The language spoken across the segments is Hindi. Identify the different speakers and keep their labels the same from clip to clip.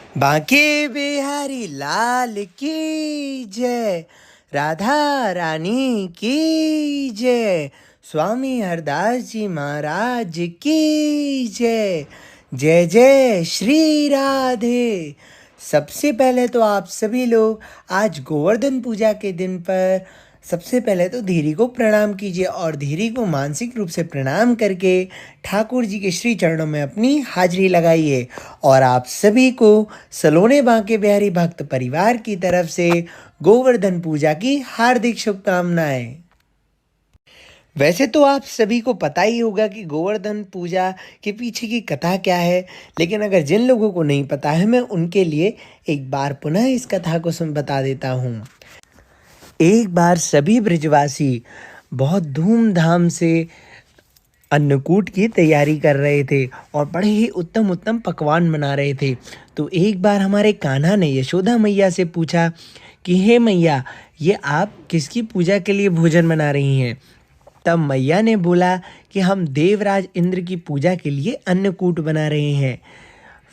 Speaker 1: बांके बिहारी लाल की जय, राधा रानी की जय, स्वामी हरदास जी महाराज की जय। जय जय श्री राधे। सबसे पहले तो आप सभी लोग आज गोवर्धन पूजा के दिन पर सबसे पहले तो धीरी को प्रणाम कीजिए और धीरी को मानसिक रूप से प्रणाम करके ठाकुर जी के श्री चरणों में अपनी हाजिरी लगाइए। और आप सभी को सलोने बांके बिहारी भक्त परिवार की तरफ से गोवर्धन पूजा की हार्दिक शुभकामनाएं। वैसे तो आप सभी को पता ही होगा कि गोवर्धन पूजा के पीछे की कथा क्या है, लेकिन अगर जिन लोगों को नहीं पता है मैं उनके लिए एक बार पुनः इस कथा को बता देता हूँ। एक बार सभी ब्रजवासी बहुत धूमधाम से अन्नकूट की तैयारी कर रहे थे और बड़े ही उत्तम उत्तम पकवान बना रहे थे। तो एक बार हमारे कान्हा ने यशोदा मैया से पूछा कि हे मैया, ये आप किसकी पूजा के लिए भोजन बना रही हैं? तब मैया ने बोला कि हम देवराज इंद्र की पूजा के लिए अन्नकूट बना रहे हैं।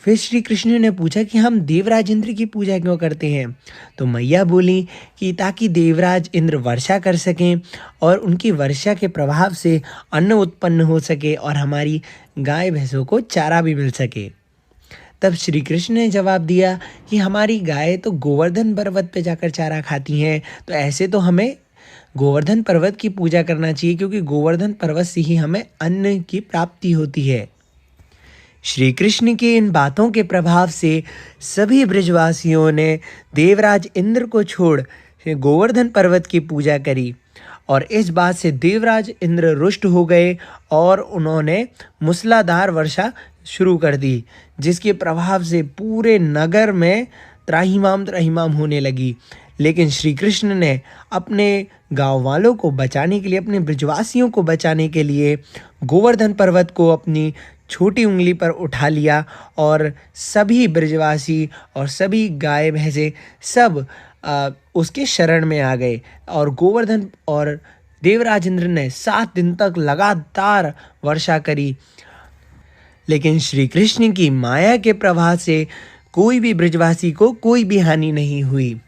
Speaker 1: फिर श्री कृष्ण ने पूछा कि हम देवराज इंद्र की पूजा क्यों करते हैं? तो मैया बोली कि ताकि देवराज इंद्र वर्षा कर सकें और उनकी वर्षा के प्रभाव से अन्न उत्पन्न हो सके और हमारी गाय भैंसों को चारा भी मिल सके। तब श्री कृष्ण ने जवाब दिया कि हमारी गाय तो गोवर्धन पर्वत पे जाकर चारा खाती हैं, तो ऐसे तो हमें गोवर्धन पर्वत की पूजा करना चाहिए, क्योंकि गोवर्धन पर्वत से ही हमें अन्न की प्राप्ति होती है। श्री कृष्ण की इन बातों के प्रभाव से सभी ब्रजवासियों ने देवराज इंद्र को छोड़ गोवर्धन पर्वत की पूजा करी और इस बात से देवराज इंद्र रुष्ट हो गए और उन्होंने मूसलाधार वर्षा शुरू कर दी, जिसके प्रभाव से पूरे नगर में त्राहिमाम त्राहिमाम होने लगी। लेकिन श्री कृष्ण ने अपने गांव वालों को बचाने के लिए, अपने ब्रजवासियों को बचाने के लिए गोवर्धन पर्वत को अपनी छोटी उंगली पर उठा लिया और सभी ब्रजवासी और सभी गाय भैंसे सब उसके शरण में आ गए और गोवर्धन और देवराज इंद्र ने 7 दिन तक लगातार वर्षा करी। लेकिन श्री कृष्ण की माया के प्रभाव से कोई भी ब्रजवासी को कोई भी हानि नहीं हुई।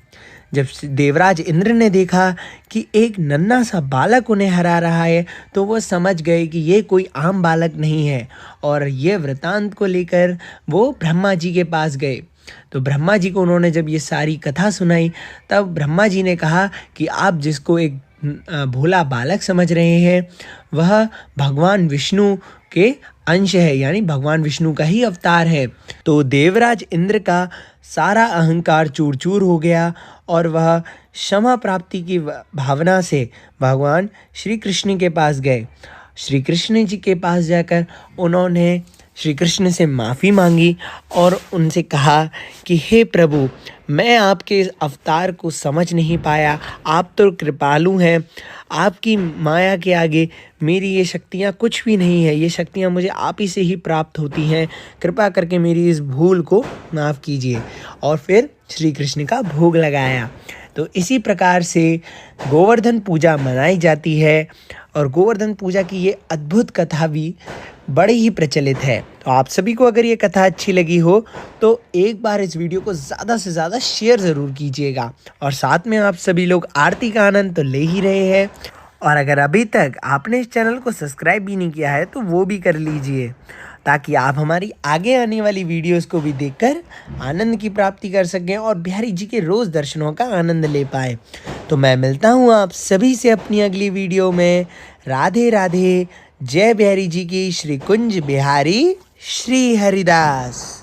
Speaker 1: जब देवराज इंद्र ने देखा कि एक नन्हा सा बालक उन्हें हरा रहा है, तो वो समझ गए कि ये कोई आम बालक नहीं है और ये वृतांत को लेकर वो ब्रह्मा जी के पास गए। तो ब्रह्मा जी को उन्होंने जब ये सारी कथा सुनाई, तब ब्रह्मा जी ने कहा कि आप जिसको एक भोला बालक समझ रहे हैं, वह भगवान विष्णु के अंश है, यानी भगवान विष्णु का ही अवतार है। तो देवराज इंद्र का सारा अहंकार चूर चूर हो गया और वह क्षमा प्राप्ति की भावना से भगवान श्री कृष्ण के पास गए। श्री कृष्ण जी के पास जाकर उन्होंने श्री कृष्ण से माफ़ी मांगी और उनसे कहा कि हे प्रभु, मैं आपके इस अवतार को समझ नहीं पाया, आप तो कृपालु हैं, आपकी माया के आगे मेरी ये शक्तियाँ कुछ भी नहीं है, ये शक्तियाँ मुझे आप ही से ही प्राप्त होती हैं, कृपा करके मेरी इस भूल को माफ़ कीजिए। और फिर श्री कृष्ण का भोग लगाया। तो इसी प्रकार से गोवर्धन पूजा मनाई जाती है और गोवर्धन पूजा की ये अद्भुत कथा भी बड़ी ही प्रचलित है। तो आप सभी को अगर ये कथा अच्छी लगी हो तो एक बार इस वीडियो को ज़्यादा से ज़्यादा शेयर ज़रूर कीजिएगा और साथ में आप सभी लोग आरती का आनंद तो ले ही रहे हैं। और अगर अभी तक आपने इस चैनल को सब्सक्राइब भी नहीं किया है तो वो भी कर लीजिए, ताकि आप हमारी आगे आने वाली वीडियोस को भी देखकर आनंद की प्राप्ति कर सकें और बिहारी जी के रोज़ दर्शनों का आनंद ले पाए। तो मैं मिलता हूँ आप सभी से अपनी अगली वीडियो में। राधे राधे। जय बिहारी जी की। श्री कुंज बिहारी श्री हरिदास।